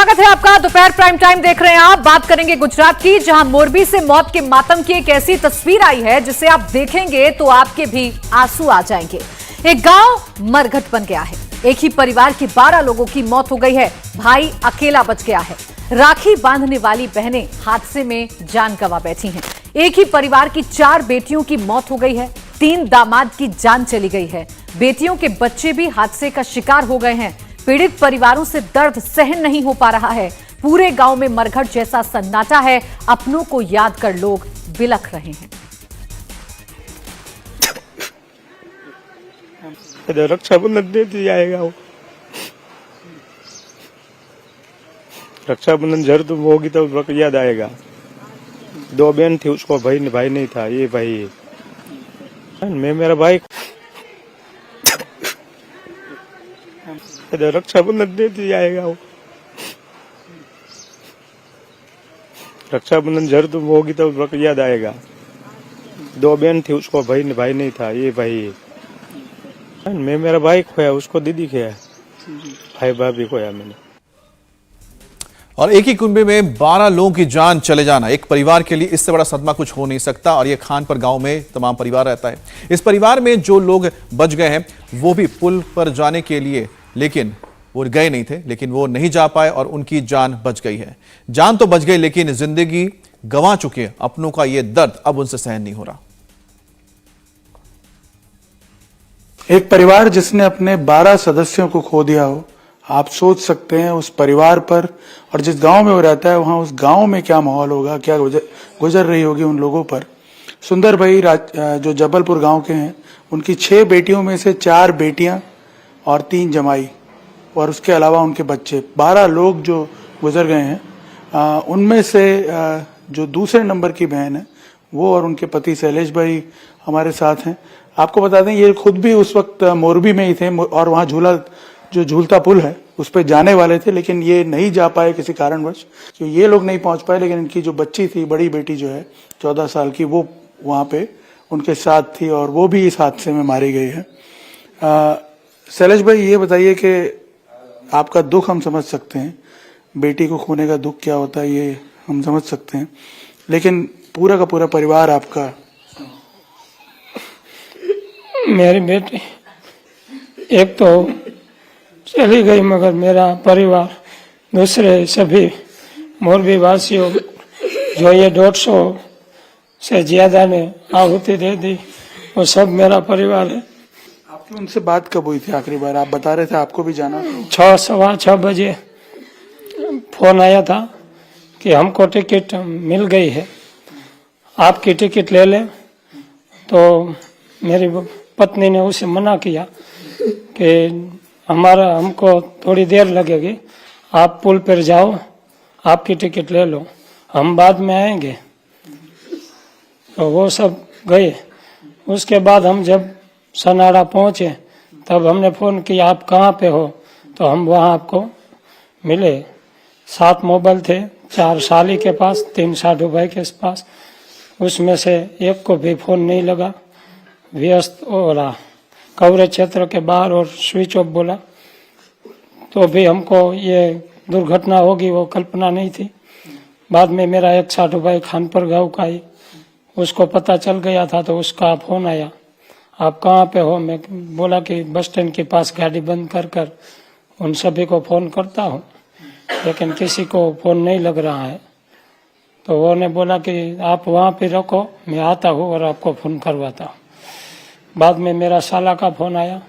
स्वागत है आपका। दोपहर प्राइम टाइम देख रहे हैं आप। बात करेंगे गुजरात की, जहां मोरबी से मौत के मातम की एक ऐसी तस्वीर आई है जिसे आप देखेंगे तो आपके भी आंसू आ जाएंगे। एक गांव मरघट बन गया है। एक ही परिवार के 12 लोगों की मौत हो गई है। भाई अकेला बच गया है। राखी बांधने वाली बहनें हादसे में जान गंवा बैठी हैं। एक ही परिवार की 4 बेटियों की मौत हो गई है। 3 दामाद की जान चली गई है। बेटियों के बच्चे भी हादसे का शिकार हो गए हैं। पीड़ित परिवारों से दर्द सहन नहीं हो पा रहा है। पूरे गांव में मरघट जैसा सन्नाटा है। अपनों को याद कर लोग बिलख रहे हैं। रक्षाबंधन दे दी जाएगा वो। रक्षाबंधन जरूर तो होगी तो वक्त याद आएगा। 2 बहन थी, उसको भाई नहीं था। ये भाई मैं मेरा भाई रक्षाबंधन दे दी जाएगा वो। रक्षाबंधन जरूर तो होगी तो वक्त याद आएगा। 2 बहन थी, उसको भाई नहीं था। ये भाई मैं मेरा भाई खोया, उसको दीदी खोया, भाई भाभी खोया मैंने। और एक ही कुंबे में 12 लोगों की जान चले जाना एक परिवार के लिए इससे बड़ा सदमा कुछ हो नहीं सकता। और ये खानपुर गांव में तमाम परिवार रहता है। इस परिवार में जो लोग बच गए हैं वो भी पुल पर जाने के लिए, लेकिन वो गए नहीं थे, लेकिन वो नहीं जा पाए और उनकी जान बच गई है। जान तो बच गई, लेकिन जिंदगी गंवा चुके अपनों का ये दर्द अब उनसे सहन नहीं हो रहा। एक परिवार जिसने अपने 12 सदस्यों को खो दिया हो, आप सोच सकते हैं उस परिवार पर और जिस गांव में वो रहता है वहां उस गांव में क्या माहौल होगा, क्या गुजर रही होगी उन लोगों पर। सुंदर भाई जो जबलपुर गांव के हैं, उनकी 6 बेटियों में से 4 बेटियां और 3 जमाई और उसके अलावा उनके बच्चे, 12 लोग जो गुजर गए हैं। उनमें से जो दूसरे नंबर की बहन है वो और उनके पति शैलेश भाई हमारे साथ हैं। आपको बता दें ये खुद भी उस वक्त मोरबी में ही थे और वहां झूलता पुल है उस पर जाने वाले थे, लेकिन ये नहीं जा पाए किसी कारणवश। तो ये लोग नहीं पहुंच पाए, लेकिन इनकी जो बच्ची थी, बड़ी बेटी जो है 14 साल की, वो वहां पे उनके साथ थी और वो भी इस हादसे में मारी गई है। शैलेश भाई ये बताइए कि आपका दुख हम समझ सकते हैं, बेटी को खोने का दुख क्या होता है ये हम समझ सकते हैं, लेकिन पूरा का पूरा परिवार आपका। मेरी बेटी एक तो चली गई, मगर मेरा परिवार, दूसरे सभी मोरबी वासियों जो ये 150 से ज्यादा ने आहुति दे दी, वो सब मेरा परिवार है। आपकी उनसे बात कब हुई थी आखिरी बार? आप बता रहे थे आपको भी जाना। 6:15 बजे फोन आया था कि हमको टिकट मिल गई है, आपकी टिकट ले लें। तो मेरी पत्नी ने उसे मना किया कि हमको थोड़ी देर लगेगी, आप पुल पर जाओ, आपकी टिकट ले लो, हम बाद में आएंगे। तो वो सब गए। उसके बाद हम जब सनाड़ा पहुंचे तब हमने फोन किया, आप कहाँ पे हो? तो हम वहाँ आपको मिले। 7 मोबाइल थे, 4 साली के पास, 3 साधु भाई के पास। उसमें से एक को भी फोन नहीं लगा, व्यस्त हो रहा, कवरेज क्षेत्र के बाहर और स्विच ऑफ बोला। तो भी हमको ये दुर्घटना होगी वो कल्पना नहीं थी। बाद में मेरा एक साधु भाई खानपुर गांव का ही, उसको पता चल गया था, तो उसका फोन आया, आप कहाँ पे हो? मैं बोला कि बस स्टैंड के पास गाड़ी बंद कर उन सभी को फोन करता हूँ, लेकिन किसी को फोन नहीं लग रहा है। तो वो ने बोला कि आप वहाँ पे रखो, मैं आता हूँ और आपको फोन करवाता हूँ। बाद में मेरा साला का फोन आया,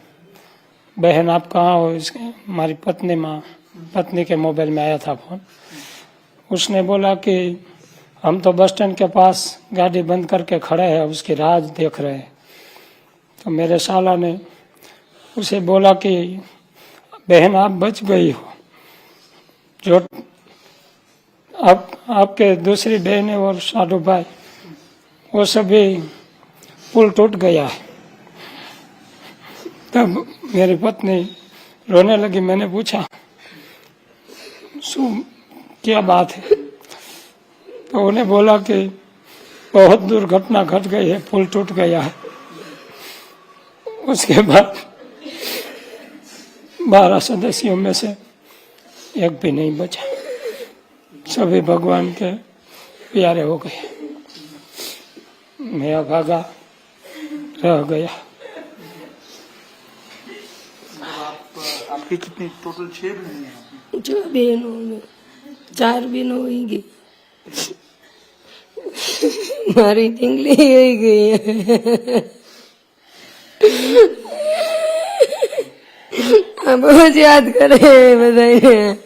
बहन आप कहाँ हो? हमारी पत्नी के मोबाइल में आया था फोन। उसने बोला कि हम तो बस स्टैंड के पास गाड़ी बंद करके खड़े हैं, उसकी राह देख रहे हैं। तो मेरे साला ने उसे बोला कि बहन आप बच गई हो, जो आपके दूसरी बहनें और साधु भाई वो सभी पुल टूट गया है। तब मेरी पत्नी रोने लगी। मैंने पूछा क्या बात है? तो उन्हें बोला कि बहुत दुर्घटना घट गई है, पुल टूट गया है। उसके बाद 12 सदस्यों में से एक भी नहीं बचा। सभी भगवान के प्यारे हो गए। मैं अभागा रह गया। आपकी कितनी टोटल 6 बहनें हैं? 6 बहनों में 4 बहनों हुई गई, हमारी तिंगली हो गई है। अब बहुत याद करे बताइए।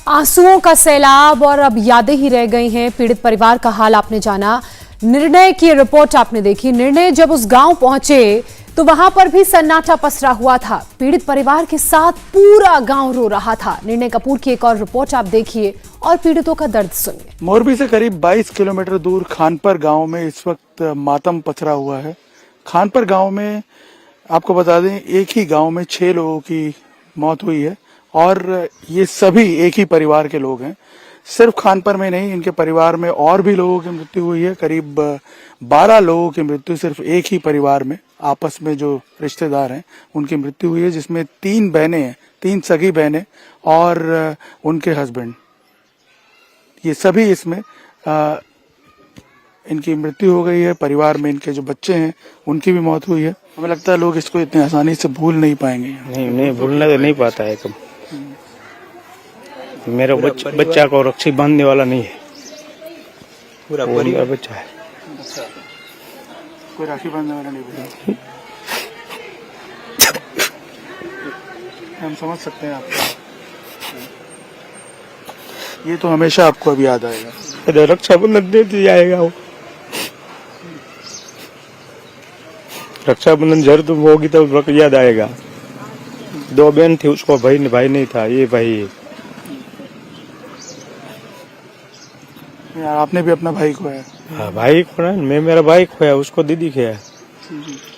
आंसुओं का सैलाब और अब यादें ही रह गई हैं। पीड़ित परिवार का हाल आपने जाना, निर्णय की रिपोर्ट आपने देखी। निर्णय जब उस गांव पहुंचे तो वहां पर भी सन्नाटा पसरा हुआ था। पीड़ित परिवार के साथ पूरा गांव रो रहा था। निर्णय कपूर की एक और रिपोर्ट आप देखिए और पीड़ितों का दर्द सुनिए। मोरबी से करीब 22 किलोमीटर दूर खानपर गांव में इस वक्त मातम पसरा हुआ है। खानपर गांव में आपको बता दें, एक ही गांव में 6 लोगों की मौत हुई है और ये सभी एक ही परिवार के लोग हैं। सिर्फ खानपर में नहीं, इनके परिवार में और भी लोगों की मृत्यु हुई है। करीब 12 लोगों की मृत्यु सिर्फ एक ही परिवार में, आपस में जो रिश्तेदार हैं उनकी मृत्यु हुई है, जिसमें 3 बहनें हैं, 3 सगी बहनें और उनके हस्बैंड, ये सभी इसमें इनकी मृत्यु हो गई है। परिवार में इनके जो बच्चे हैं उनकी भी मौत हुई है। हमें लगता है लोग इसको इतनी आसानी से भूल नहीं पाएंगे। नहीं भूलना तो नहीं पाता है कब। मेरा बच्चा को रस्सी बांधने वाला नहीं है, पूरा परिवार बच्चा है। कोई राखी बांधने वाला नहीं। हम समझ सकते हैं आपको, ये तो हमेशा आपको अब याद आएगा। रक्षाबंधन दे दिया जाएगा वो, रक्षाबंधन जरूर तो होगी तो याद आएगा। 2 बहन थी, उसको भाई नहीं था, ये भाई। आपने भी अपना भाई खोया? हाँ, भाई खोया। मैं मेरा भाई खोया, उसको दीदी खोया,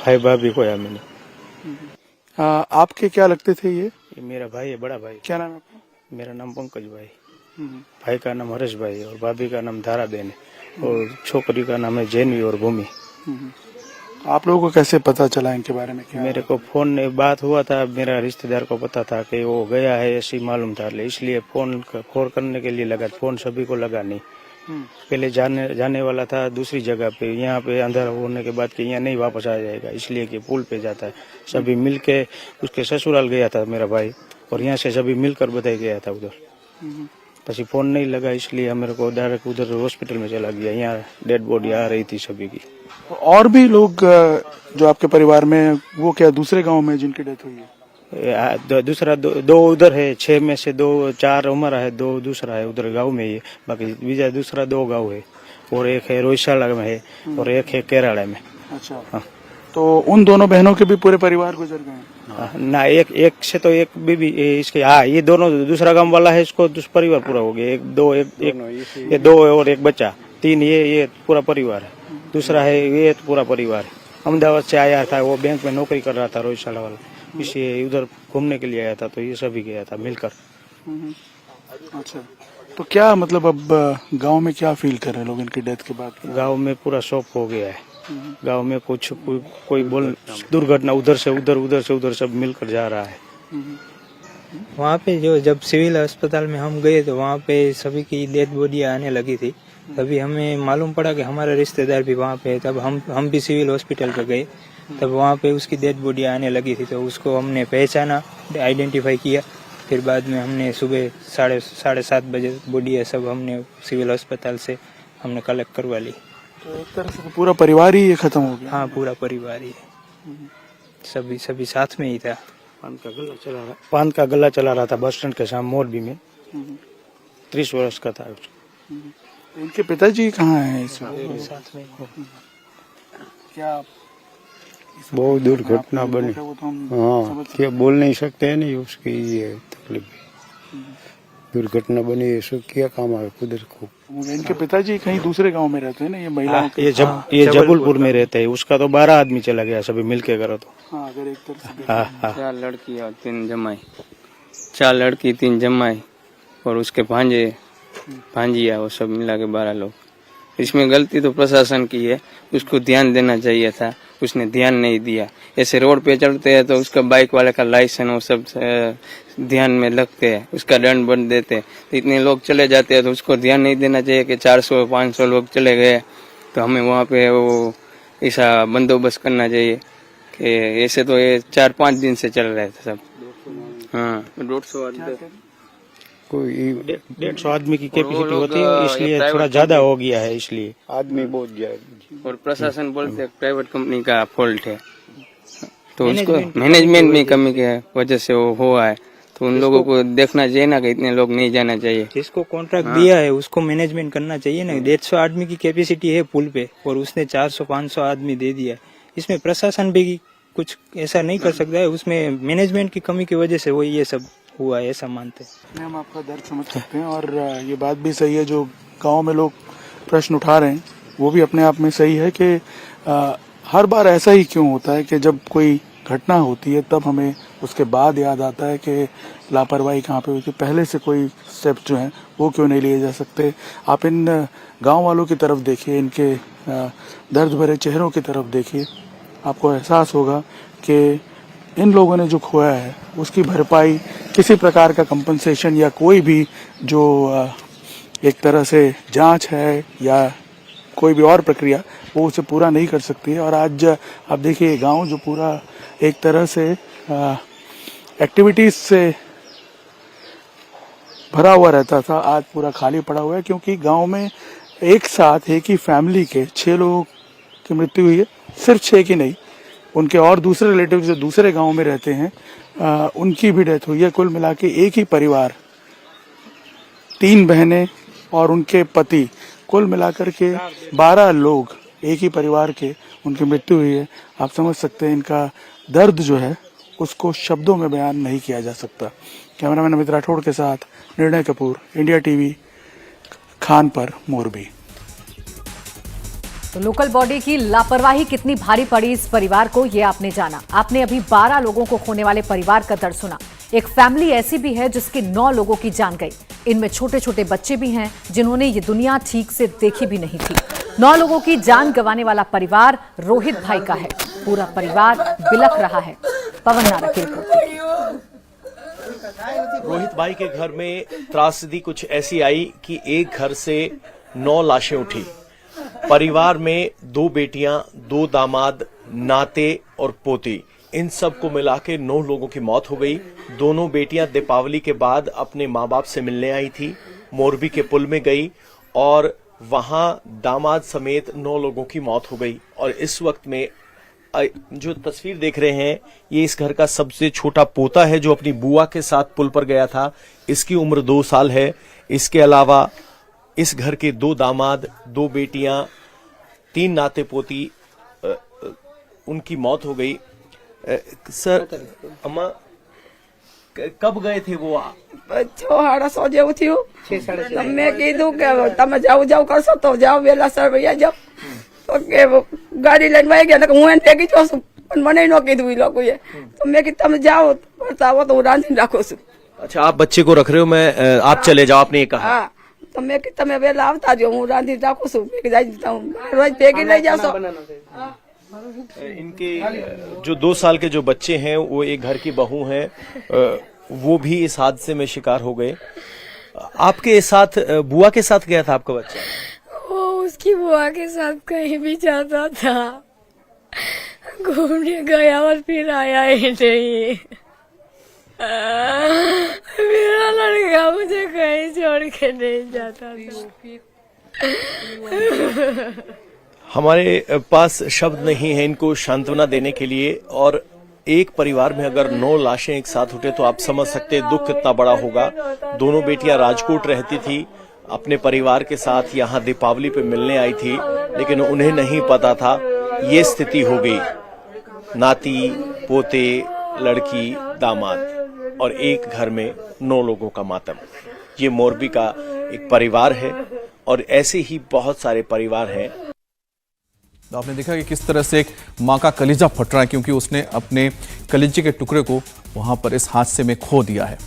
भाई भाभी खोया मैंने। आपके क्या लगते थे ये? मेरा भाई है, बड़ा भाई। क्या नाम है आपका? मेरा नाम पंकज भाई, भाई का नाम हर्ष भाई और भाभी का नाम धारा बहन है और छोकरी का नाम है जैनवी और भूमि। आप लोगों को कैसे पता चला इनके बारे में? क्या मेरे को फोन में बात हुआ था, मेरा रिश्तेदार को पता था कि वो गया है, ऐसी मालूम था, इसलिए फोन करने के लिए लगा। फोन सभी को लगा नहीं, पहले जाने वाला था दूसरी जगह पे, यहाँ पे अंधेरा होने के बाद कि यहाँ नहीं वापस आ जाएगा, इसलिए कि पुल पे जाता है। सभी मिलके उसके ससुराल गया था मेरा भाई और यहाँ से सभी मिलकर बधाई गया था उधर। पसी फोन नहीं लगा, इसलिए मेरे को डायरेक्ट उधर हॉस्पिटल में चला गया। यहाँ डेड बॉडी आ रही थी सभी की। और भी लोग जो आपके परिवार में, वो क्या दूसरे गांव में जिनकी डेथ हुई है? दूसरा दो उधर है, 6 में से 4 हमारा है, 2 दूसरा है उधर गांव में ही। बाकी दूसरा 2 गांव है और एक है रोहिशाला में है और एक है केरला में। अच्छा। हाँ। तो उन दोनों बहनों के भी पूरे परिवार गुजर गए? ना, एक से तो एक बीबी इसके। हाँ, ये दोनों दूसरा गांव वाला है, इसको परिवार पूरा हो गया। ये 2 और एक बच्चा, 3 ये पूरा परिवार है। दूसरा है ये पूरा परिवार है। अहमदाबाद से आया था, वो बैंक में नौकरी कर रहा था रोहिशाला वाला, इसलिए उधर घूमने के लिए आया था, तो ये सभी गया था मिलकर। अच्छा, तो क्या मतलब अब गांव में क्या फील कर रहे हैं लोग इनकी डेथ के बाद? गांव में पूरा शॉक हो गया है। गांव में कोई बोल दुर्घटना उधर से उधर सब मिलकर जा रहा है। वहाँ पे जब सिविल अस्पताल में हम गए तो वहाँ पे सभी की डेड बॉडी आने लगी थी। तभी हमें मालूम पड़ा कि हमारा रिश्तेदार भी वहाँ पे है। तब हम भी सिविल हॉस्पिटल पे गए, तब वहाँ पे उसकी डेड बॉडी आने लगी थी, तो उसको हमने पहचाना, आइडेंटिफाई किया। फिर बाद में हमने सुबह 7:30 बजे बॉडी है सब हमने सिविल अस्पताल से हमने कलेक्ट करवा ली। तो एक तरह से पूरा परिवार ही खत्म हो गया? हाँ, पूरा परिवार ही, सभी साथ में ही था। पान का गला चला रहा था बस स्टैंड के सामने मोरबी में। 30 वर्ष का था। इनके पिताजी कहाँ हैं इस वक्त? साथ में क्या बहुत दुर्घटना बनी। हाँ, क्या बोल नहीं सकते हैं, नहीं उसकी ये तकलीफ। दुर्घटना बनी, ऐसा क्या काम है कुदरत को। इनके पिताजी कहीं दूसरे गांव में रहते हैं ना, ये महिलाओं के? ये जबलपुर में रहते हैं। उसका तो 12 आदमी चला गया, सभी मिलके करो तो। हाँ, अगर एक तरह से 4 लड़की और 3 जमाई, 4 लड़की 3 जमाई और उसके भांजिया, वो सब मिला के 12 लोग। इसमें गलती तो प्रशासन की है, उसको ध्यान देना चाहिए था। उसने ध्यान नहीं दिया। ऐसे रोड पे चलते हैं तो उसका बाइक वाले का लाइसेंस वो सब ध्यान में लगते हैं, उसका दंड बन देते हैं। तो इतने लोग चले जाते हैं तो उसको ध्यान नहीं देना चाहिए कि 400-500 लोग चले गए तो हमें वहाँ पे वो ऐसा बंदोबस्त करना चाहिए कि ऐसे तो ये 4-5 दिन से चल रहे थे सब। हाँ, 150 आदमी कोई 150 आदमी की कैपेसिटी होती है, इसलिए थोड़ा ज्यादा हो गया है, इसलिए आदमी बहुत गया है। और प्रशासन बोलते हैं प्राइवेट कंपनी का फॉल्ट है, तो उसको मैनेजमेंट में कमी की वजह से वो हुआ है। तो उन लोगों को देखना चाहिए ना कि इतने लोग नहीं जाना चाहिए। जिसको कॉन्ट्रैक्ट दिया है उसको मैनेजमेंट करना चाहिए ना। 150 आदमी की कैपेसिटी है पुल पे और उसने 400-500 आदमी दे दिया। इसमें प्रशासन भी कुछ ऐसा नहीं कर सकता है, उसमें मैनेजमेंट की कमी की वजह से वो ये सब हुआ है, ऐसा मानते हैं। हम आपका दर्द समझ सकते हैं और ये बात भी सही है जो गांव में लोग प्रश्न उठा रहे हैं, वो भी अपने आप में सही है कि हर बार ऐसा ही क्यों होता है कि जब कोई घटना होती है तब हमें उसके बाद याद आता है कि लापरवाही कहाँ पे हुई थी, पहले से कोई स्टेप जो हैं वो क्यों नहीं लिए जा सकते। आप इन गांव वालों की तरफ देखिए, इनके दर्द भरे चेहरों की तरफ देखिए, आपको एहसास होगा कि इन लोगों ने जो खोया है उसकी भरपाई किसी प्रकार का कंपनसेशन या कोई भी जो एक तरह से जांच है या कोई भी और प्रक्रिया वो उसे पूरा नहीं कर सकती है। और आज आप देखिए गांव जो पूरा एक तरह से एक्टिविटीज से भरा हुआ रहता था, आज पूरा खाली पड़ा हुआ है, क्योंकि गांव में एक साथ एक ही फैमिली के 6 लोगों की मृत्यु हुई है। सिर्फ 6 की नहीं, उनके और दूसरे रिलेटिव जो दूसरे गांव में रहते हैं उनकी भी डेथ हुई है। कुल मिला के एक ही परिवार, 3 बहनें और उनके पति, कुल मिलाकर के 12 लोग एक ही परिवार के उनकी मृत्यु हुई है। आप समझ सकते हैं इनका दर्द जो है उसको शब्दों में बयान नहीं किया जा सकता। कैमरामैन अमित राठौड़ के साथ निर्णय कपूर, इंडिया टीवी, खानपर, मोरबी। तो लोकल बॉडी की लापरवाही कितनी भारी पड़ी इस परिवार को, ये आपने जाना। आपने अभी 12 लोगों को खोने वाले परिवार का दर्द सुना। एक फैमिली ऐसी भी है जिसके 9 लोगों की जान गई। इनमें छोटे छोटे बच्चे भी हैं जिन्होंने ये दुनिया ठीक से देखी भी नहीं थी। 9 लोगों की जान गंवाने वाला परिवार रोहित भाई का है। पूरा परिवार बिलख रहा है। पवन नारक की रिपोर्ट। रोहित भाई के घर में त्रासदी कुछ ऐसी आई कि एक घर से 9 लाशें उठी। परिवार में 2 बेटियां, 2 दामाद, नाते और पोती, इन सब को मिला के 9 लोगों की मौत हो गई। दोनों बेटियां दीपावली के बाद अपने माँ बाप से मिलने आई थी, मोरबी के पुल में गई और वहां दामाद समेत 9 लोगों की मौत हो गई। और इस वक्त में जो तस्वीर देख रहे हैं ये इस घर का सबसे छोटा पोता है जो अपनी बुआ के साथ पुल पर गया था। इसकी उम्र 2 साल है। इसके अलावा इस घर के 2 दामाद, 2 बेटियां, 3 नाते पोती, उनकी मौत हो गई। सर, अम्मा कब गए थे वो? 6:30 જેવું થયું. મેં કીધું કે તમે જાવ જાવ કરશો તો જાઓ વેલા સર ભૈયા જાઓ. તો કે ગાડી લઈને વહી ગયા. હું એને ભેગી છું પણ મને ન કીધું એ લોકોએ. તો મેં કીધું તમે જાઓ કરતા આવો તો હું રાંધીને રાખું છું. अच्छा, आप बच्चे को रख रहे हो, मैं आप चले जाओ, आपने ये कहा। હા તો મેં કીધું તમે વેલા આવતા જો, હું રાંધીને રાખું છું. મેં કીધું રોજ ભેગી લઈ જાશો. इनके जो 2 साल के जो बच्चे हैं वो एक घर की बहू हैं, वो भी इस हादसे में शिकार हो गए। आपके साथ बुआ के साथ गया था आपका बच्चा? वो उसकी बुआ के साथ कहीं भी जाता था, घूमने गया और फिर आया ही नहीं। मेरा लड़का मुझे कहीं छोड़ के नहीं जाता था। हमारे पास शब्द नहीं है इनको सांत्वना देने के लिए। और एक परिवार में अगर 9 लाशें एक साथ उठे तो आप समझ सकते हैं दुख कितना बड़ा होगा। दोनों बेटियां राजकोट रहती थी, अपने परिवार के साथ यहाँ दीपावली पे मिलने आई थी, लेकिन उन्हें नहीं पता था ये स्थिति हो गई। नाती, पोते, लड़की, दामाद और एक घर में 9 लोगों का मातम। ये मोरबी का एक परिवार है और ऐसे ही बहुत सारे परिवार हैं। तो आपने देखा कि किस तरह से एक मां का कलीजा फट रहा है क्योंकि उसने अपने कलीजे के टुकड़े को वहां पर इस हादसे में खो दिया है।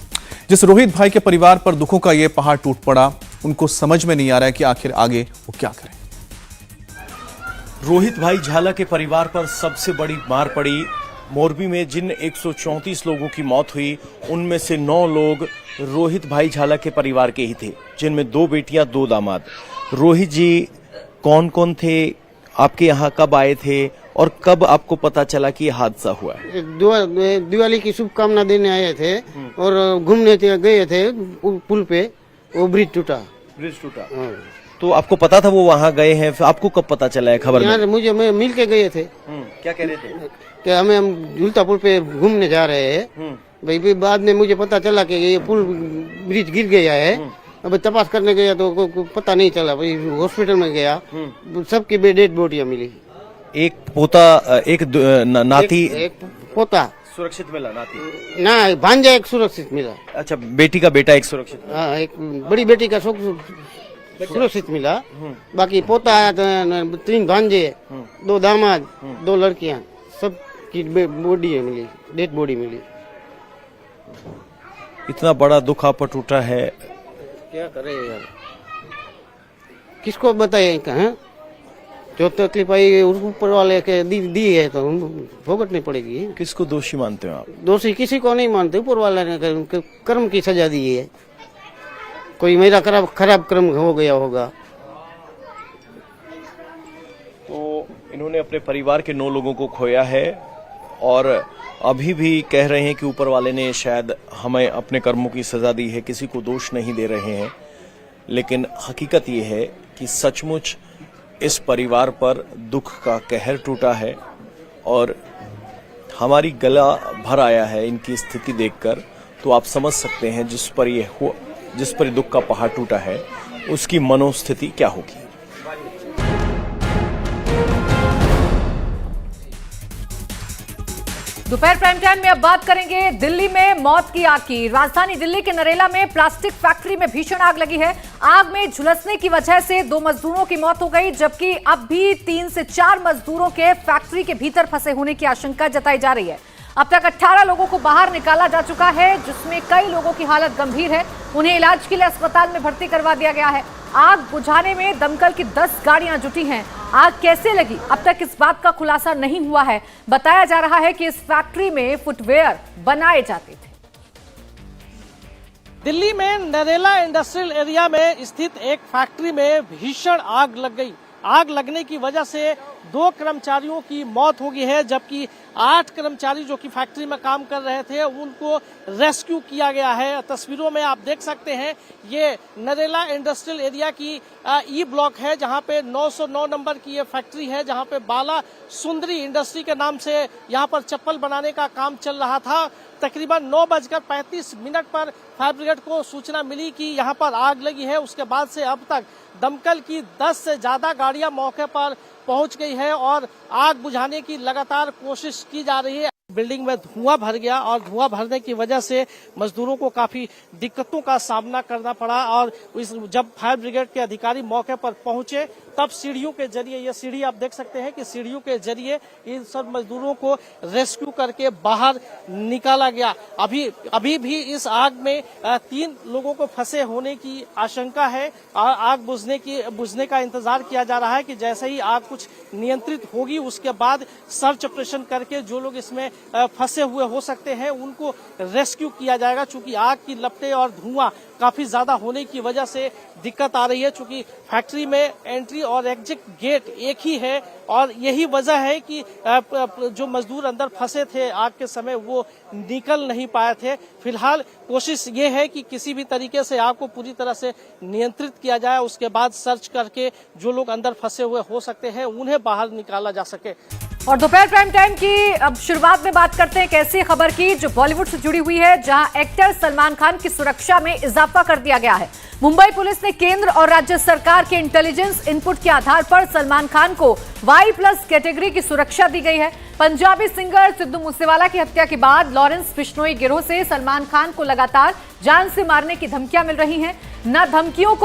जिस रोहित भाई के परिवार पर दुखों का ये पहाड़ टूट पड़ा, उनको समझ में नहीं आ रहा है कि आखिर आगे वो क्या करें। रोहित भाई झाला के परिवार पर सबसे बड़ी मार पड़ी। मोरबी में जिन 134 लोगों की मौत हुई उनमें से 9 लोग रोहित भाई झाला के परिवार के ही थे, जिनमें 2 बेटियां 2 दामाद। रोहित जी कौन कौन थे, आपके यहाँ कब आए थे और कब आपको पता चला कि यह हादसा हुआ है? दिवाली की शुभकामना देने आए थे और घूमने गए थे पुल पे, वो ब्रिज टूटा। तो आपको पता था वो वहाँ गए हैं, फिर आपको कब पता चला है खबर में? मुझे मिल के गए थे। क्या कह रहे थे? कि हम झूलता पुल पे घूमने जा रहे हैं भाई। बाद में मुझे पता चला कि ये पुल ब्रिज गिर गया है। अब तपास करने गया तो को पता नहीं चला भाई। हॉस्पिटल में गया, सबकी डेड बॉडियां मिली। एक पोता, एक नाती, एक पोता सुरक्षित मिला, नाती ना, भांजा एक सुरक्षित मिला। अच्छा, बेटी का बेटा एक सुरक्षित? हाँ, एक बड़ी बेटी का सुरक्षित मिला। बाकी पोता आया तो 3 भांजे, 2 दामाद, 2 लड़कियां, सब की बॉडी मिली, डेड बॉडी मिली। इतना बड़ा दुख आप पर टूटा है, क्या करे यार, किसको बताए कहाँ? जो तकलीफ आई ऊपर वाले के दी है तो भुगतनी पड़ेगी। किसको दोषी मानते हो आप? दोषी किसी को नहीं मानते, ऊपर वाले ने कर्म की सजा दी है। कोई मेरा खराब कर्म हो गया होगा। तो इन्होंने अपने परिवार के 9 लोगों को खोया है और अभी भी कह रहे हैं कि ऊपर वाले ने शायद हमें अपने कर्मों की सजा दी है, किसी को दोष नहीं दे रहे हैं। लेकिन हकीकत ये है कि सचमुच इस परिवार पर दुख का कहर टूटा है और हमारी गला भर आया है इनकी स्थिति देखकर। तो आप समझ सकते हैं जिस पर दुख का पहाड़ टूटा है उसकी मनोस्थिति क्या होगी। दोपहर प्राइम टाइम में अब बात करेंगे दिल्ली में मौत की आग की। राजधानी दिल्ली के नरेला में प्लास्टिक फैक्ट्री में भीषण आग लगी है। आग में झुलसने की वजह से 2 मजदूरों की मौत हो गई, जबकि अब भी 3 से 4 मजदूरों के फैक्ट्री के भीतर फंसे होने की आशंका जताई जा रही है। अब तक 18 लोगों को बाहर निकाला जा चुका है, जिसमें कई लोगों की हालत गंभीर है। उन्हें इलाज के लिए अस्पताल में भर्ती करवा दिया गया है। आग बुझाने में दमकल की 10 गाड़ियां जुटी हैं। आग कैसे लगी, अब तक इस बात का खुलासा नहीं हुआ है। बताया जा रहा है कि इस फैक्ट्री में फुटवेयर बनाए जाते थे। दिल्ली में नरेला इंडस्ट्रियल एरिया में स्थित एक फैक्ट्री में भीषण आग लग गई। आग लगने की वजह से 2 कर्मचारियों की मौत हो गई है, जबकि 8 कर्मचारी जो कि फैक्ट्री में काम कर रहे थे उनको रेस्क्यू किया गया है। तस्वीरों में आप देख सकते हैं ये नरेला इंडस्ट्रियल एरिया की ई ब्लॉक है, जहां पे 909 नंबर की ये फैक्ट्री है, जहां पे बाला सुंदरी इंडस्ट्री के नाम से यहां पर चप्पल बनाने का काम चल रहा था। तकरीबन 9:35 पर फायर ब्रिगेड को सूचना मिली कि यहां पर आग लगी है। उसके बाद से अब तक दमकल की 10 से ज्यादा गाड़ियां मौके पर पहुंच गई है और आग बुझाने की लगातार कोशिश की जा रही है। बिल्डिंग में धुआं भर गया और धुआं भरने की वजह से मजदूरों को काफी दिक्कतों का सामना करना पड़ा और जब फायर ब्रिगेड के अधिकारी मौके पर पहुंचे तब सीढ़ियों के जरिए, ये सीढ़ी आप देख सकते हैं कि सीढ़ियों के जरिए इन सब मजदूरों को रेस्क्यू करके बाहर निकाला गया। अभी भी इस आग में 3 लोगों को फंसे होने की आशंका है और आग बुझने का इंतजार किया जा रहा है कि जैसे ही आग कुछ नियंत्रित होगी उसके बाद सर्च ऑपरेशन करके जो लोग इसमें फंसे हुए हो सकते हैं उनको रेस्क्यू किया जाएगा। चूंकि आग की लपटें और धुआं काफी ज्यादा होने की वजह से दिक्कत आ रही है, चूंकि फैक्ट्री में एंट्री और एग्जिट गेट एक ही है और यही वजह है कि जो मजदूर अंदर फंसे थे आग के समय वो निकल नहीं पाए थे। फिलहाल कोशिश ये है कि किसी भी तरीके से आग को पूरी तरह से नियंत्रित किया जाए, उसके बाद सर्च करके जो लोग अंदर फंसे हुए हो सकते हैं उन्हें बाहर निकाला जा सके। और दोपहर प्राइम टाइम की अब शुरुआत में बात करते हैं एक ऐसी खबर की जो बॉलीवुड से जुड़ी हुई है, जहां एक्टर सलमान खान की सुरक्षा में इजाफा कर दिया गया है। मुंबई पुलिस ने केंद्र और राज्य सरकार के इंटेलिजेंस इनपुट के आधार पर सलमान खान को Y+ कैटेगरी की सुरक्षा दी गई है। पंजाबी सिंगर सिद्धू मूसेवाला की हत्या के बाद लॉरेंस बिश्नोई गिरोह से सलमान खान को लगातार जान से मारने की धमकियां मिल रही हैं। इन धमकियों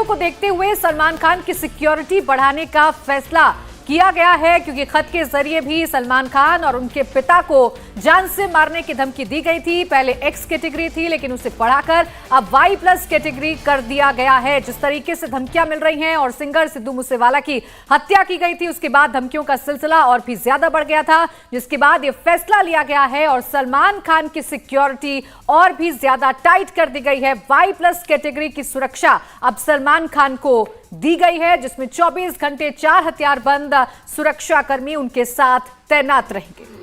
को देखते हुए सलमान खान की सिक्योरिटी बढ़ाने का फैसला किया गया है, क्योंकि खत के जरिए भी सलमान खान और उनके पिता को जान से मारने की धमकी दी गई थी। पहले एक्स कैटेगरी थी, लेकिन उसे बढ़ाकर अब Y+ कैटेगरी कर दिया गया है। जिस तरीके से धमकियां मिल रही हैं और सिंगर सिद्धू मूसेवाला की हत्या की गई थी, उसके बाद धमकियों का सिलसिला और भी ज्यादा बढ़ गया था, जिसके बाद यह फैसला लिया गया है और सलमान खान की सिक्योरिटी और भी ज्यादा टाइट कर दी गई है। Y+ कैटेगरी की सुरक्षा अब सलमान खान को दी गई है, जिसमें 24 घंटे 4 हथियारबंद सुरक्षा कर्मी उनके साथ तैनात रहेंगे।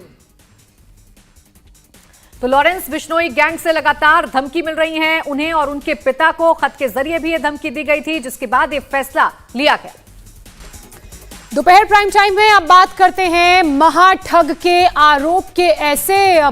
तो लॉरेंस बिश्नोई गैंग से लगातार धमकी मिल रही है उन्हें और उनके पिता को। खत के जरिए भी यह धमकी दी गई थी, जिसके बाद यह फैसला लिया गया। दोपहर प्राइम टाइम में अब बात करते हैं महाठग के आरोप के। ऐसे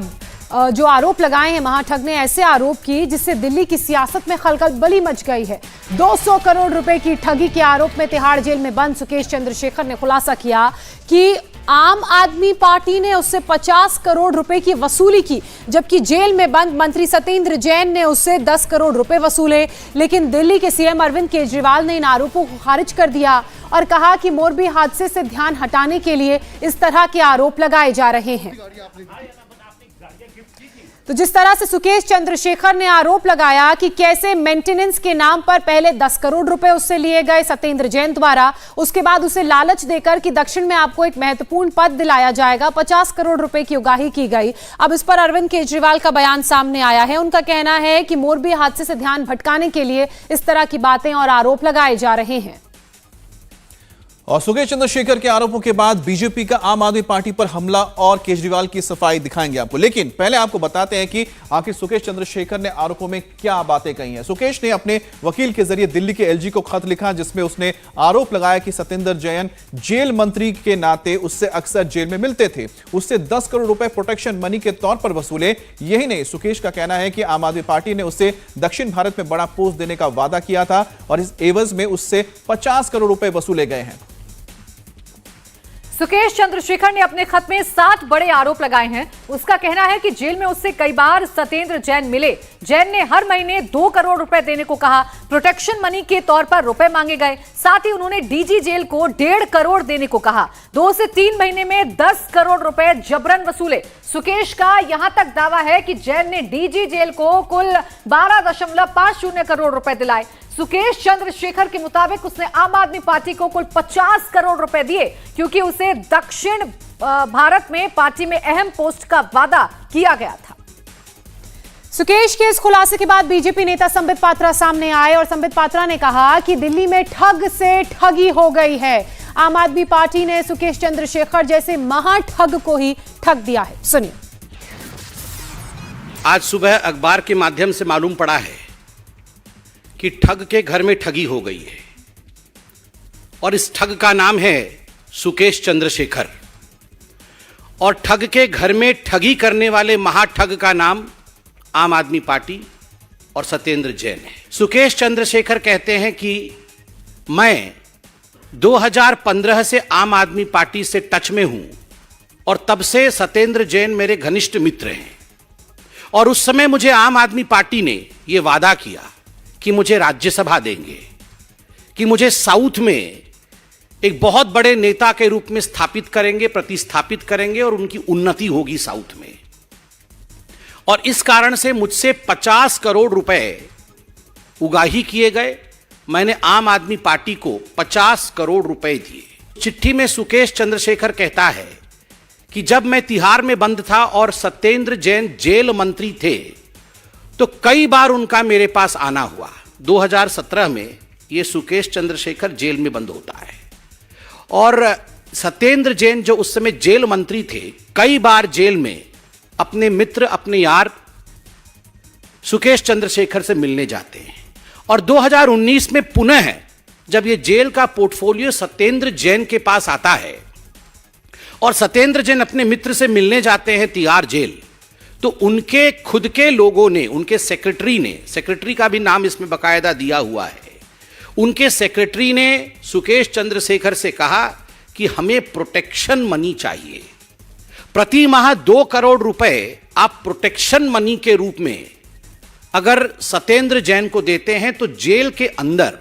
जो आरोप लगाए हैं महाठग ने, ऐसे आरोप की जिससे दिल्ली की सियासत में खलबली मच गई है। 200 करोड़ रुपए की ठगी के आरोप में तिहाड़ जेल में बंद सुकेश चंद्रशेखर ने खुलासा किया कि आम आदमी पार्टी ने उससे 50 करोड़ रुपए की वसूली की, जबकि जेल में बंद मंत्री सत्येंद्र जैन ने उससे 10 करोड़ रुपए वसूले। लेकिन दिल्ली के सीएम अरविंद केजरीवाल ने इन आरोपों को खारिज कर दिया और कहा कि मोरबी हादसे से ध्यान हटाने के लिए इस तरह के आरोप लगाए जा रहे हैं। तो जिस तरह से सुकेश चंद्रशेखर ने आरोप लगाया कि कैसे मेंटेनेंस के नाम पर पहले 10 करोड़ रुपए उससे लिए गए सत्येंद्र जैन द्वारा, उसके बाद उसे लालच देकर कि दक्षिण में आपको एक महत्वपूर्ण पद दिलाया जाएगा, 50 करोड़ रुपए की उगाही की गई। अब इस पर अरविंद केजरीवाल का बयान सामने आया है। उनका कहना है कि मोरबी हादसे से ध्यान भटकाने के लिए इस तरह की बातें और आरोप लगाए जा रहे हैं। और सुकेश चंद्रशेखर के आरोपों के बाद बीजेपी का आम आदमी पार्टी पर हमला और केजरीवाल की सफाई दिखाएंगे आपको। लेकिन पहले आपको बताते हैं कि आखिर सुकेश चंद्रशेखर ने आरोपों में क्या बातें कही हैं। सुकेश ने अपने वकील के जरिए दिल्ली के एलजी को खत लिखा, जिसमें उसने आरोप लगाया कि सत्येंद्र जैन जेल मंत्री के नाते उससे अक्सर जेल में मिलते थे, उससे 10 करोड़ रुपए प्रोटेक्शन मनी के तौर पर वसूले। यही नहीं, सुकेश का कहना है कि आम आदमी पार्टी ने उससे दक्षिण भारत में बड़ा पोस्ट देने का वादा किया था और इस एवज में उससे 50 करोड़ रुपए वसूले गए हैं। सुकेश चंद्रशेखर ने अपने खत में 7 बड़े आरोप लगाए हैं। उसका कहना है कि जेल में उससे कई बार सत्येंद्र जैन मिले। जैन ने हर महीने 2 करोड़ रुपए देने को कहा, प्रोटेक्शन मनी के तौर पर रुपए मांगे गए। साथ ही उन्होंने डीजी जेल को 1.5 करोड़ देने को कहा। 2 से 3 महीने में 10 करोड़ रुपए जबरन वसूले। सुकेश का यहां तक दावा है कि जैन ने डीजी जेल को कुल 12.50 करोड़ रुपए दिलाए। सुकेश चंद्रशेखर के मुताबिक उसने आम आदमी पार्टी को कुल 50 करोड़ रुपए दिए, क्योंकि उसे दक्षिण भारत में पार्टी में अहम पोस्ट का वादा किया गया था। सुकेश के इस खुलासे के बाद बीजेपी नेता संबित पात्रा सामने आए और संबित पात्रा ने कहा कि दिल्ली में ठग से ठगी हो गई है। आम आदमी पार्टी ने सुकेश चंद्रशेखर जैसे महाठग को ही ठग दिया है। सुनिए। आज सुबह अखबार के माध्यम से मालूम पड़ा है कि ठग के घर में ठगी हो गई है और इस ठग का नाम है सुकेश चंद्रशेखर और ठग के घर में ठगी करने वाले महाठग का नाम आम आदमी पार्टी और सत्येंद्र जैन है। सुकेश चंद्रशेखर कहते हैं कि मैं 2015 से आम आदमी पार्टी से टच में हूं और तब से सत्येंद्र जैन मेरे घनिष्ठ मित्र हैं और उस समय मुझे आम आदमी पार्टी ने यह वादा किया कि मुझे राज्यसभा देंगे, कि मुझे साउथ में एक बहुत बड़े नेता के रूप में स्थापित करेंगे, प्रतिस्थापित करेंगे और उनकी उन्नति होगी साउथ में। और इस कारण से मुझसे 50 करोड़ रुपए उगाही किए गए। मैंने आम आदमी पार्टी को 50 करोड़ रुपए दिए। चिट्ठी में सुकेश चंद्रशेखर कहता है कि जब मैं तिहाड़ में बंद था और सत्येंद्र जैन जेल मंत्री थे तो कई बार उनका मेरे पास आना हुआ। 2017 में ये सुकेश चंद्रशेखर जेल में बंद होता है और सत्येंद्र जैन जो उस समय जेल मंत्री थे, कई बार जेल में अपने मित्र, अपने यार सुकेश चंद्रशेखर से मिलने जाते हैं। और 2019 में पुनः जब ये जेल का पोर्टफोलियो सत्येंद्र जैन के पास आता है और सत्येंद्र जैन अपने मित्र से मिलने जाते हैं तिहाड़ जेल, तो उनके खुद के लोगों ने, उनके सेक्रेटरी ने, सेक्रेटरी का भी नाम इसमें बकायदा दिया हुआ है, उनके सेक्रेटरी ने सुकेश चंद्रशेखर से कहा कि हमें प्रोटेक्शन मनी चाहिए, प्रति माह 2 करोड़ रुपए आप प्रोटेक्शन मनी के रूप में अगर सत्येंद्र जैन को देते हैं तो जेल के अंदर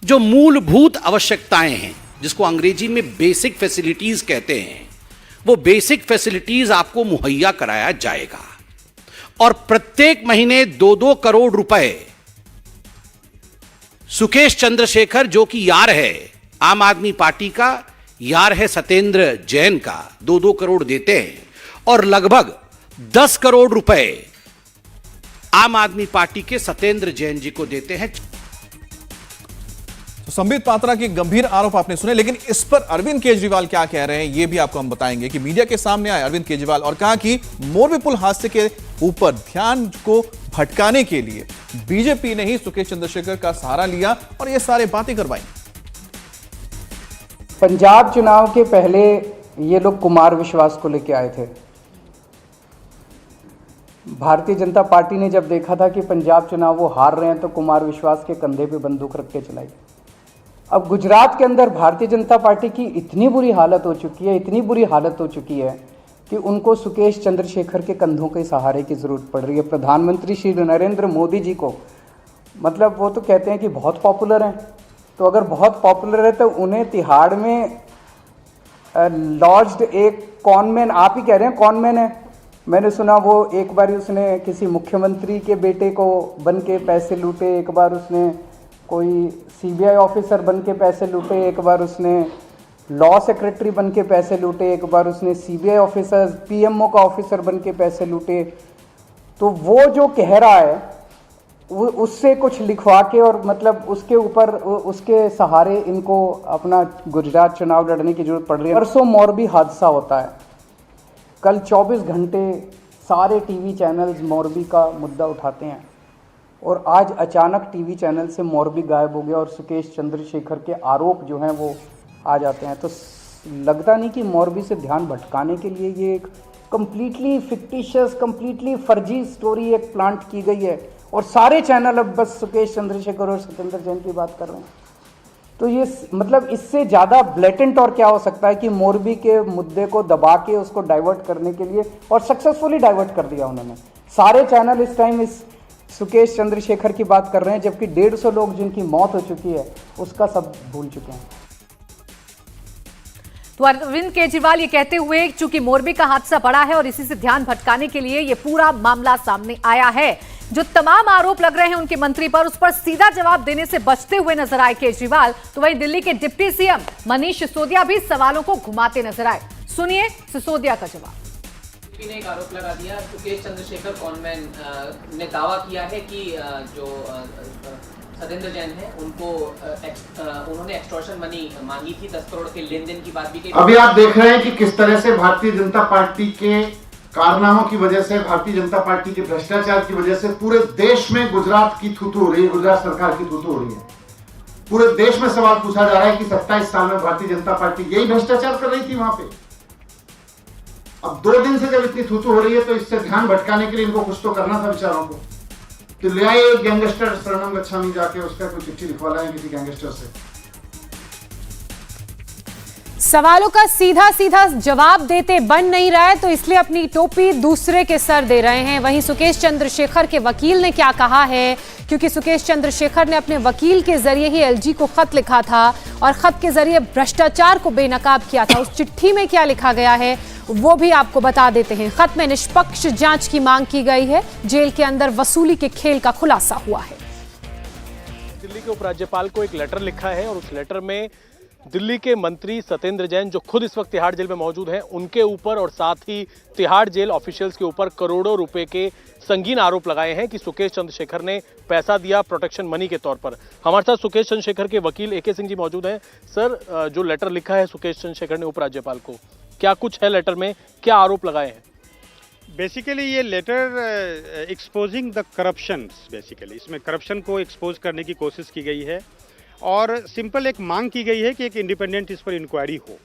जो मूलभूत आवश्यकताएं हैं जिसको अंग्रेजी में बेसिक फैसिलिटीज कहते हैं, वो बेसिक फैसिलिटीज आपको मुहैया कराया जाएगा। और प्रत्येक महीने 2-2 करोड़ रुपए सुकेश चंद्रशेखर, जो कि यार है आम आदमी पार्टी का, यार है सत्येंद्र जैन का, 2-2 करोड़ देते हैं। और लगभग 10 करोड़ रुपए आम आदमी पार्टी के सत्येंद्र जैन जी को देते हैं। तो संबित पात्रा के गंभीर आरोप आपने सुने, लेकिन इस पर अरविंद केजरीवाल क्या कह रहे हैं, यह भी आपको हम बताएंगे कि मीडिया के सामने आए अरविंद केजरीवाल और कहा कि मोरबी पुल हादसे के ऊपर ध्यान को भटकाने के लिए बीजेपी ने ही सुकेश चंद्रशेखर का सहारा लिया और ये सारे बातें करवाई। पंजाब चुनाव के पहले ये लोग कुमार विश्वास को लेके आए थे। भारतीय जनता पार्टी ने जब देखा था कि पंजाब चुनाव वो हार रहे हैं तो कुमार विश्वास के कंधे पे बंदूक रख के चलाई। अब गुजरात के अंदर भारतीय जनता पार्टी की इतनी बुरी हालत हो चुकी है, इतनी बुरी हालत हो चुकी है कि उनको सुकेश चंद्रशेखर के कंधों के सहारे की ज़रूरत पड़ रही है। प्रधानमंत्री श्री नरेंद्र मोदी जी को, मतलब वो तो कहते हैं कि बहुत पॉपुलर हैं, तो अगर बहुत पॉपुलर है तो उन्हें तिहाड़ में लॉज्ड एक कॉनमैन, आप ही कह रहे हैं कॉनमैन है, मैंने सुना वो एक बार उसने किसी मुख्यमंत्री के बेटे को बन के पैसे लूटे, एक बार उसने कोई सीबीआई ऑफिसर बन के पैसे लूटे, एक बार उसने लॉ सेक्रेटरी बन के पैसे लूटे, एक बार उसने सीबीआई ऑफिसर पीएमओ का ऑफिसर बन के पैसे लूटे। तो वो जो कह रहा है उससे कुछ लिखवा के और मतलब उसके ऊपर उसके सहारे इनको अपना गुजरात चुनाव लड़ने की जरूरत पड़ रही है। परसों मोरबी हादसा होता है, कल 24 घंटे सारे टीवी चैनल्स मोरबी का मुद्दा उठाते हैं और आज अचानक टीवी चैनल से मोरबी गायब हो गया और सुकेश चंद्रशेखर के आरोप जो हैं वो आ जाते हैं। तो लगता नहीं कि मोरबी से ध्यान भटकाने के लिए ये एक कम्प्लीटली फिक्टिशियस, कम्प्लीटली फर्जी स्टोरी एक प्लांट की गई है और सारे चैनल अब बस सुकेश चंद्रशेखर और सत्येंद्र जैन की बात कर रहे हैं। तो ये मतलब इससे ज़्यादा ब्लेटेंट और क्या हो सकता है कि मोरबी के मुद्दे को दबा के उसको डाइवर्ट करने के लिए, और सक्सेसफुली डाइवर्ट कर दिया उन्होंने। सारे चैनल इस टाइम इस सुकेश चंद्रशेखर की बात कर रहे हैं, जबकि 150 लोग जिनकी मौत हो चुकी है उसका सब भूल चुके हैं। तो अरविंद केजरीवाल ये कहते हुए चूंकि मोरबी का हादसा बड़ा है और इसी से ध्यान भटकाने के लिए ये पूरा मामला सामने आया है, जो तमाम आरोप लग रहे हैं उनके मंत्री पर, उस पर सीधा जवाब देने से बचते हुए नजर आए केजरीवाल। तो वहीं दिल्ली के डिप्टी सीएम मनीष सिसोदिया भी सवालों को घुमाते नजर आए। सुनिए सिसोदिया का जवाब। ने एक आरोप लगा दिया, सुकेश चंद्रशेखर कॉनमैन ने दावा किया है कि जो सत्येंद्र जैन है उनको उन्होंने एक्सटॉर्शन मनी मांगी थी, 10 करोड़ के लेन देन की बात भी की। अभी आप देख रहे हैं कि किस तरह से भारतीय जनता पार्टी के कारनामों की वजह से, भारतीय जनता पार्टी के भ्रष्टाचार की वजह से पूरे देश में गुजरात की थूथू हो रही है, गुजरात सरकार की थूथू हो रही है। पूरे देश में सवाल पूछा जा रहा है कि 27 साल में भारतीय जनता पार्टी यही भ्रष्टाचार कर रही थी वहां पे। अब 2 दिन से जब इतनी थूथू हो रही है तो इससे ध्यान भटकाने के लिए इनको कुछ तो करना था बेचारों को। तो ले आए एक गैंगस्टर शरणम गच्छामी, जाके उसका कोई चिट्ठी लिखवा लाए किसी गैंगस्टर से। सवालों का सीधा सीधा जवाब देते बन नहीं रहा है तो इसलिए अपनी टोपी दूसरे के सर दे रहे हैं। वहीं सुकेश चंद्रशेखर के वकील ने क्या कहा है, क्योंकि सुकेश चंद्रशेखर ने अपने वकील के जरिए ही एलजी को खत लिखा था और खत के जरिए भ्रष्टाचार को बेनकाब किया था। उस चिट्ठी में क्या लिखा गया है वो भी आपको बता देते हैं। खत में निष्पक्ष जांच की मांग की गई है। जेल के अंदर वसूली के खेल का खुलासा हुआ है। दिल्ली के उपराज्यपाल को एक लेटर लिखा है और उस लेटर में दिल्ली के मंत्री सत्येंद्र जैन, जो खुद इस वक्त तिहाड़ जेल में मौजूद हैं, उनके ऊपर और साथ ही तिहाड़ जेल ऑफिशियल्स के ऊपर करोड़ों रुपए के संगीन आरोप लगाए हैं कि सुकेश चंद्रशेखर ने पैसा दिया प्रोटेक्शन मनी के तौर पर। हमारे साथ सुकेश चंद्रशेखर के वकील एके सिंह जी मौजूद हैं। सर, जो लेटर लिखा है सुकेश चंद्रशेखर ने उपराज्यपाल को, क्या कुछ है लेटर में, क्या आरोप लगाए हैं? बेसिकली ये letter exposing the corruption, basically इसमें करप्शन को एक्सपोज करने की कोशिश की गई है और सिंपल एक मांग की गई है कि एक इंडिपेंडेंट इस पर इंक्वायरी हो।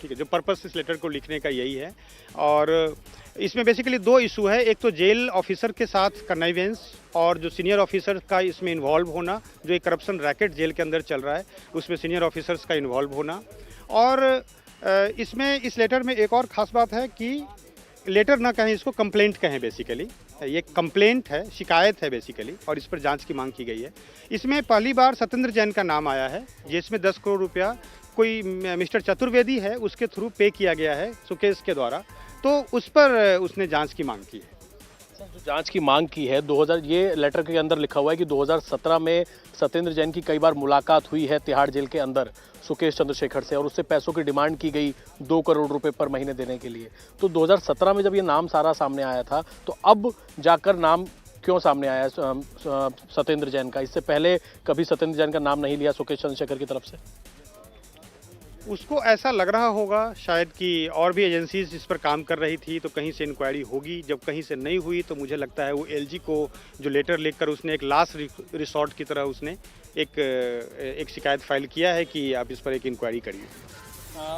ठीक है, जो पर्पस इस लेटर को लिखने का यही है। और इसमें बेसिकली 2 इशू है, एक तो जेल ऑफिसर के साथ कन्नाइवेंस और जो सीनियर ऑफिसर का इसमें इन्वॉल्व होना, जो एक करप्शन रैकेट जेल के अंदर चल रहा है उसमें सीनियर ऑफिसर्स का इन्वॉल्व होना। और इसमें इस लेटर में एक और ख़ास बात है कि लेटर ना कहें, इसको कंप्लेंट कहें। बेसिकली ये कंप्लेंट है, शिकायत है बेसिकली, और इस पर जांच की मांग की गई है। इसमें पहली बार सत्येंद्र जैन का नाम आया है जिसमें 10 करोड़ रुपया कोई मिस्टर चतुर्वेदी है, उसके थ्रू पे किया गया है सुकेश के द्वारा, तो उस पर उसने जांच की मांग की है। जो जांच की मांग की है 2000, ये लेटर के अंदर लिखा हुआ है कि 2017 में सत्येंद्र जैन की कई बार मुलाकात हुई है तिहाड़ जेल के अंदर सुकेश चंद्रशेखर से, और उससे पैसों की डिमांड की गई 2 करोड़ रुपए पर महीने देने के लिए। तो 2017 में जब ये नाम सारा सामने आया था, तो अब जाकर नाम क्यों सामने आया सत्येंद्र जैन का? इससे पहले कभी सत्येंद्र जैन का नाम नहीं लिया सुकेश चंद्रशेखर की तरफ से? उसको ऐसा लग रहा होगा शायद कि और भी एजेंसीज इस पर काम कर रही थी, तो कहीं से इंक्वायरी होगी। जब कहीं से नहीं हुई तो मुझे लगता है वो एलजी को जो लेटर लिखकर उसने एक लास्ट रिसोर्ट की तरह उसने एक शिकायत फाइल किया है कि आप इस पर एक इंक्वायरी करिए।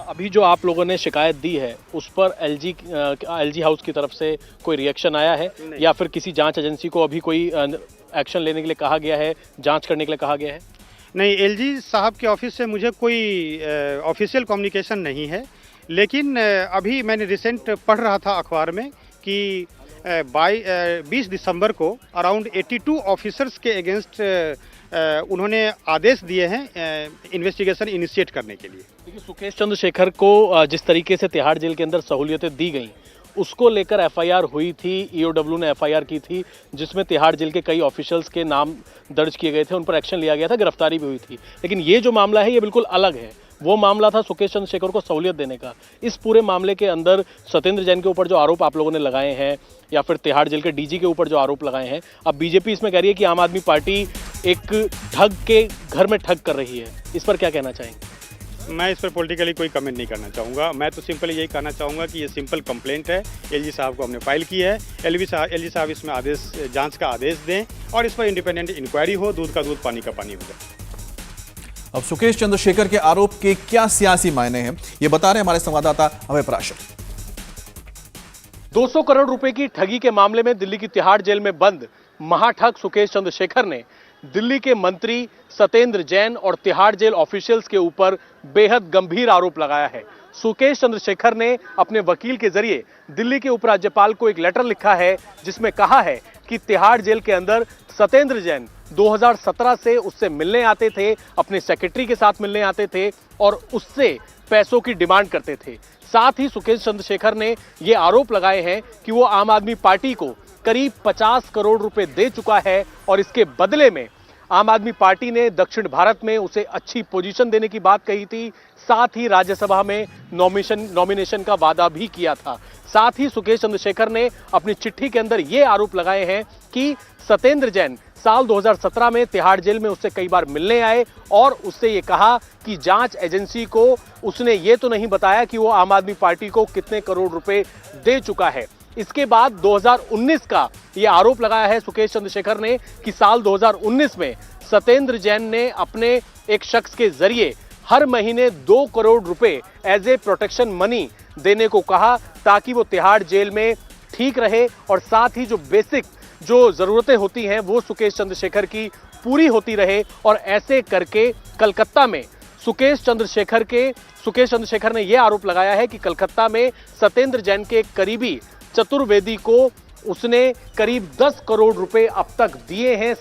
अभी जो आप लोगों ने शिकायत दी है उस पर एलजी हाउस की तरफ से कोई रिएक्शन आया है, या फिर किसी जांच एजेंसी को अभी कोई एक्शन लेने के लिए कहा गया है, जांच करने के लिए कहा गया है? नहीं, एलजी साहब के ऑफिस से मुझे कोई ऑफिशियल कम्युनिकेशन नहीं है, लेकिन अभी मैंने रिसेंट पढ़ रहा था अखबार में कि 20 दिसंबर को अराउंड 82 ऑफिसर्स के अगेंस्ट उन्होंने आदेश दिए हैं इन्वेस्टिगेशन इनिशिएट करने के लिए। देखिए, सुकेश चंद्रशेखर को जिस तरीके से तिहाड़ जेल के अंदर सहूलियतें दी गई, उसको लेकर एफआईआर हुई थी, ईओडब्ल्यू ने एफआईआर की थी, जिसमें तिहाड़ जेल के कई ऑफिशियल्स के नाम दर्ज किए गए थे, उन पर एक्शन लिया गया था, गिरफ्तारी भी हुई थी। लेकिन ये जो मामला है ये बिल्कुल अलग है। वो मामला था सुकेश चंद्रशेखर को सहूलियत देने का। इस पूरे मामले के अंदर सत्येंद्र जैन के ऊपर जो आरोप आप लोगों ने लगाए हैं, या फिर तिहाड़ जेल के डीजी के ऊपर जो आरोप लगाए हैं, अब बीजेपी इसमें कह रही है कि आम आदमी पार्टी एक ठग के घर में ठग कर रही है। इस पर क्या कहना चाहेंगे? मैं इस पर पॉलिटिकली कोई कमेंट नहीं करना चाहूँगा। मैं तो सिंपली यही कहना चाहूँगा कि ये सिंपल कंप्लेंट है, एलजी साहब को हमने फाइल की है। एलजी साहब इसमें जांच का आदेश दें और इस पर इंडिपेंडेंट इंक्वायरी हो, दूध का दूध पानी का पानी हो जाए। अब सुकेश चंद्रशेखर के आरोप के क्या सियासी मायने हैं, ये बता रहे हैं हमारे संवाददाता अभय पराशर। 200 करोड़ रुपए की ठगी के मामले में दिल्ली की तिहाड़ जेल में बंद महाठग सुकेश चंद्रशेखर ने दिल्ली के मंत्री सत्येंद्र जैन और तिहाड़ जेल ऑफिशियल्स के ऊपर बेहद गंभीर आरोप लगाया है। सुकेश चंद्रशेखर ने अपने वकील के जरिए दिल्ली के उपराज्यपाल को एक लेटर लिखा है, जिसमें कहा है कि तिहाड़ जेल के अंदर सत्येंद्र जैन 2017 से उससे मिलने आते थे, अपने सेक्रेटरी के साथ मिलने आते थे और उससे पैसों की डिमांड करते थे। साथ ही सुकेश चंद्रशेखर ने ये आरोप लगाए हैं कि वो आम आदमी पार्टी को करीब 50 करोड़ रुपए दे चुका है और इसके बदले में आम आदमी पार्टी ने दक्षिण भारत में उसे अच्छी पोजीशन देने की बात कही थी, साथ ही राज्यसभा में नॉमिनेशन का वादा भी किया था। साथ ही सुकेश चंद्रशेखर ने अपनी चिट्ठी के अंदर ये आरोप लगाए हैं कि सत्येंद्र जैन साल 2017 में तिहाड़ जेल में उससे कई बार मिलने आए और उससे ये कहा कि जांच एजेंसी को उसने ये तो नहीं बताया कि वो आम आदमी पार्टी को कितने करोड़ रुपए दे चुका है। इसके बाद 2019 का ये आरोप लगाया है सुकेश चंद्रशेखर ने कि साल 2019 में सत्येंद्र जैन ने अपने एक शख्स के जरिए हर महीने 2 करोड़ रुपए एज ए प्रोटेक्शन मनी देने को कहा, ताकि वो तिहाड़ जेल में ठीक रहे और साथ ही जो बेसिक जो जरूरतें होती हैं वो सुकेश चंद्रशेखर की पूरी होती रहे। और ऐसे करके कलकत्ता में सुकेश चंद्रशेखर ने यह आरोप लगाया है कि कलकत्ता में सत्येंद्र जैन के करीबी चतुर्वेदी को उसने करीब 10 करोड़ रुपए अब तक दिए हैं।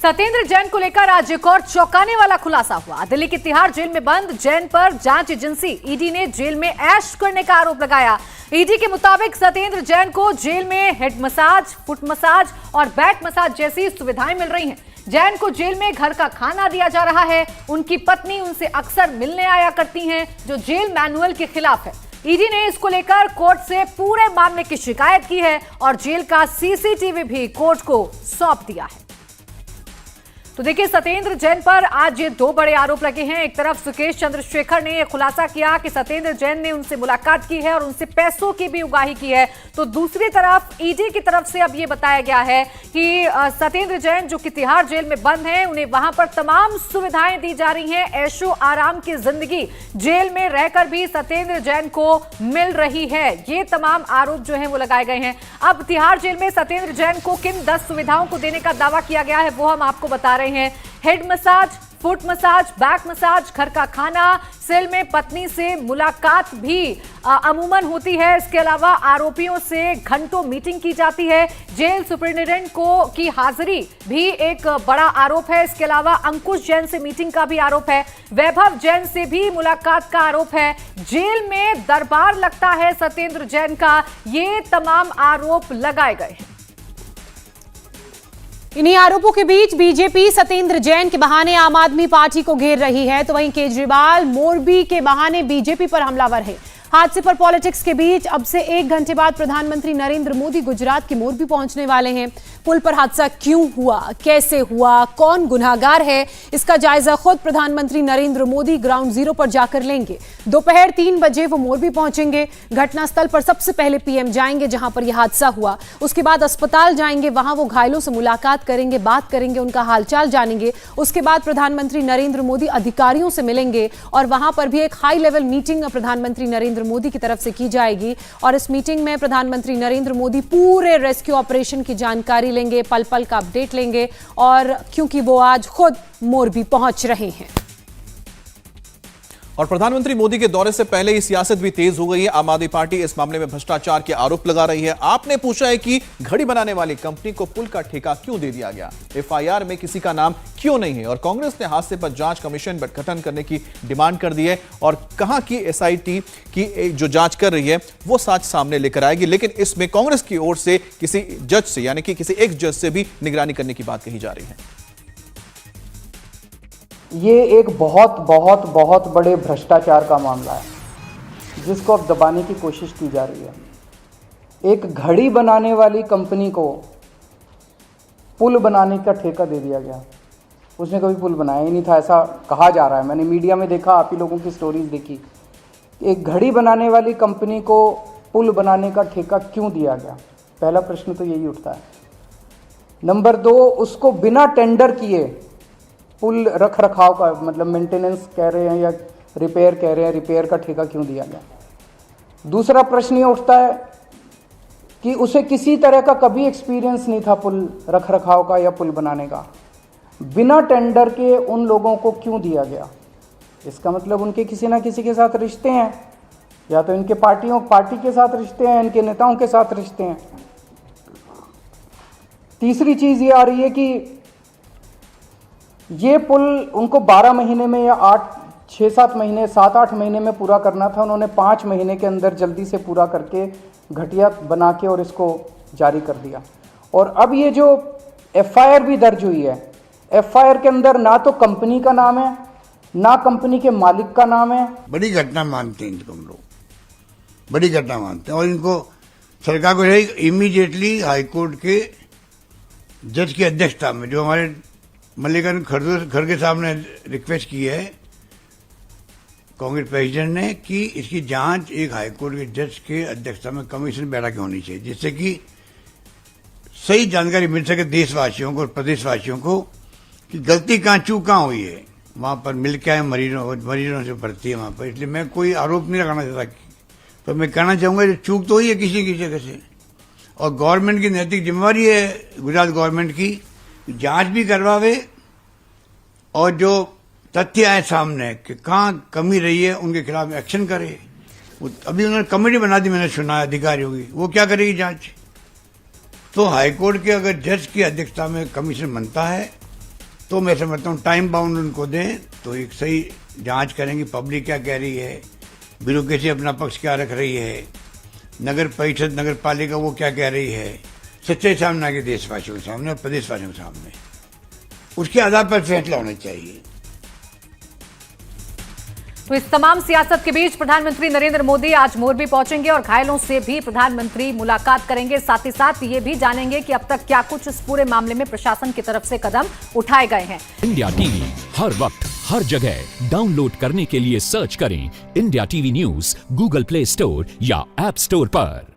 सत्येंद्र जैन को लेकर आज एक और चौंकाने वाला खुलासा हुआ। दिल्ली की तिहाड़ जेल में बंद जैन पर जांच एजेंसी ईडी ने जेल में ऐश करने का आरोप लगाया। ईडी के मुताबिक सत्येंद्र जैन को जेल में हेड मसाज, फुट मसाज और बैक मसाज जैसी सुविधाएं मिल रही हैं। जैन को जेल में घर का खाना दिया जा रहा है। उनकी पत्नी उनसे अक्सर मिलने आया करती हैं, जो जेल मैनुअल के खिलाफ है। ईडी ने इसको लेकर कोर्ट से पूरे मामले की शिकायत की है और जेल का सीसीटीवी भी कोर्ट को सौंप दिया है। तो देखिए, सत्येंद्र जैन पर आज ये 2 बड़े आरोप लगे हैं। एक तरफ सुकेश चंद्रशेखर ने यह खुलासा किया कि सत्येंद्र जैन ने उनसे मुलाकात की है और उनसे पैसों की भी उगाही की है, तो दूसरी तरफ ईडी की तरफ से अब ये बताया गया है कि सत्येंद्र जैन जो कि तिहाड़ जेल में बंद हैं, उन्हें वहां पर तमाम सुविधाएं दी जा रही हैं। ऐशो आराम की जिंदगी जेल में रहकर भी सत्येंद्र जैन को मिल रही है। ये तमाम आरोप जो है वो लगाए गए हैं। अब तिहाड़ जेल में सत्येंद्र जैन को किन 10 सुविधाओं को देने का दावा किया गया है वो हम आपको बता रहे हैं। Head massage, foot massage, back massage, घर का खाना, सेल में पत्नी से मुलाकात भी अमूमन होती है। इसके अलावा आरोपियों से घंटों मीटिंग की जाती है। जेल सुपरिटेंडेंट की हाजिरी भी एक बड़ा आरोप है। इसके अलावा अंकुश जैन से मीटिंग का भी आरोप है। वैभव जैन से भी मुलाकात का आरोप है। जेल में दरबार लगता है सत्येंद्र जैन का। ये तमाम आरोप लगाए गए हैं। इन्हीं आरोपों के बीच बीजेपी सत्येंद्र जैन के बहाने आम आदमी पार्टी को घेर रही है, तो वहीं केजरीवाल मोरबी के बहाने बीजेपी पर हमलावर है। हादसे पर पॉलिटिक्स के बीच अब से 1 घंटे बाद प्रधानमंत्री नरेंद्र मोदी गुजरात के मोरबी पहुंचने वाले हैं। पुल पर हादसा क्यों हुआ, कैसे हुआ, कौन गुनहगार है, इसका जायजा खुद प्रधानमंत्री नरेंद्र मोदी ग्राउंड जीरो पर जाकर लेंगे। दोपहर 3 बजे वो मोरबी पहुंचेंगे। घटनास्थल पर सबसे पहले पीएम जाएंगे जहां पर यह हादसा हुआ। उसके बाद अस्पताल जाएंगे, वहां वो घायलों से मुलाकात करेंगे, बात करेंगे, उनका हालचाल जानेंगे। उसके बाद प्रधानमंत्री नरेंद्र मोदी अधिकारियों से मिलेंगे और वहां पर भी एक हाई लेवल मीटिंग प्रधानमंत्री नरेंद्र मोदी की तरफ से की जाएगी। और इस मीटिंग में प्रधानमंत्री नरेंद्र मोदी पूरे रेस्क्यू ऑपरेशन की जानकारी लेंगे, पल पल का अपडेट लेंगे, और क्योंकि वो आज खुद मोरबी पहुंच रहे हैं। और प्रधानमंत्री मोदी के दौरे से पहले ही सियासत भी तेज हो गई है। आम आदमी पार्टी इस मामले में भ्रष्टाचार के आरोप लगा रही है। आपने पूछा है कि घड़ी बनाने वाली कंपनी को पुल का ठेका क्यों दे दिया गया, एफआईआर में किसी का नाम क्यों नहीं है, और कांग्रेस ने हादसे पर जांच कमीशन गठन करने की डिमांड कर दी है और कहा कि एसआईटी की जो जांच कर रही है वो सच सामने लेकर आएगी। लेकिन इसमें कांग्रेस की ओर से किसी जज से, यानी कि किसी एक जज से भी निगरानी करने की बात कही जा रही है। ये एक बहुत बहुत बहुत बड़े भ्रष्टाचार का मामला है जिसको अब दबाने की कोशिश की जा रही है। एक घड़ी बनाने वाली कंपनी को पुल बनाने का ठेका दे दिया गया। उसने कभी पुल बनाया ही नहीं था, ऐसा कहा जा रहा है। मैंने मीडिया में देखा, आप ही लोगों की स्टोरीज देखी। एक घड़ी बनाने वाली कंपनी को पुल बनाने का ठेका क्यों दिया गया, पहला प्रश्न तो यही उठता है। नंबर 2, उसको बिना टेंडर किए पुल रख रखाव का, मतलब मेंटेनेंस कह रहे हैं या रिपेयर कह रहे हैं, रिपेयर का ठेका क्यों दिया गया। दूसरा प्रश्न ये उठता है कि उसे किसी तरह का कभी एक्सपीरियंस नहीं था पुल रख रखाव का या पुल बनाने का। बिना टेंडर के उन लोगों को क्यों दिया गया। इसका मतलब उनके किसी ना किसी के साथ रिश्ते हैं, या तो इनके पार्टी के साथ रिश्ते हैं, इनके नेताओं के साथ रिश्ते हैं। तीसरी चीज़ ये आ रही है कि ये पुल उनको 12 महीने में या 6-7 महीने 7-8 महीने में पूरा करना था। उन्होंने 5 महीने के अंदर जल्दी से पूरा करके घटिया बना के और इसको जारी कर दिया। और अब ये जो एफआईआर भी दर्ज हुई है, एफआईआर के अंदर ना तो कंपनी का नाम है, ना कंपनी के मालिक का नाम है। बड़ी घटना मानते हैं इनको हम लोग, बड़ी घटना मानते हैं। और इनको सरकार को इमीडिएटली हाईकोर्ट के जज की अध्यक्षता में, जो हमारे मल्लिकार्जुन खड़गे के सामने रिक्वेस्ट की है कांग्रेस प्रेसिडेंट ने, कि इसकी जांच एक हाईकोर्ट के जज के अध्यक्षता में कमीशन बैठा के होनी चाहिए, जिससे कि सही जानकारी मिल सके देशवासियों को और प्रदेशवासियों को कि गलती कहाँ, चूक कहाँ हुई है। वहां पर मिल के आए मरीजों से भर्ती है वहां पर। इसलिए मैं कोई आरोप नहीं लगाना चाहता, तो मैं कहना चाहूंगा जो चूक तो हुई है किसी की जगह से, और गवर्नमेंट की नैतिक जिम्मेवारी है गुजरात गवर्नमेंट की, जांच भी करवावे और जो तथ्य आए सामने कि कहाँ कमी रही है उनके खिलाफ एक्शन करे। अभी उन्होंने कमेटी बना दी, मैंने सुना अधिकारियों की, वो क्या करेगी जांच। तो हाईकोर्ट के अगर जज की अध्यक्षता में कमीशन बनता है तो मैं समझता हूँ टाइम बाउंड उनको दें तो एक सही जांच करेंगे। पब्लिक क्या कह रही है, ब्यूरोक्रेसी अपना पक्ष क्या रख रही है, नगर परिषद नगर पालिका वो क्या कह रही है, सच्चाई सामने आगे देशवासियों के सामने और प्रदेशवासियों के सामने, उसके आधार पर फैसला होना चाहिए। तो इस तमाम सियासत के बीच प्रधानमंत्री नरेंद्र मोदी आज मोरबी पहुंचेंगे और घायलों से भी प्रधानमंत्री मुलाकात करेंगे। साथ ही साथ ये भी जानेंगे कि अब तक क्या कुछ इस पूरे मामले में प्रशासन की तरफ से कदम उठाए गए हैं। इंडिया टीवी हर वक्त हर जगह डाउनलोड करने के लिए सर्च करें India TV news Google play store या ऐप स्टोर पर।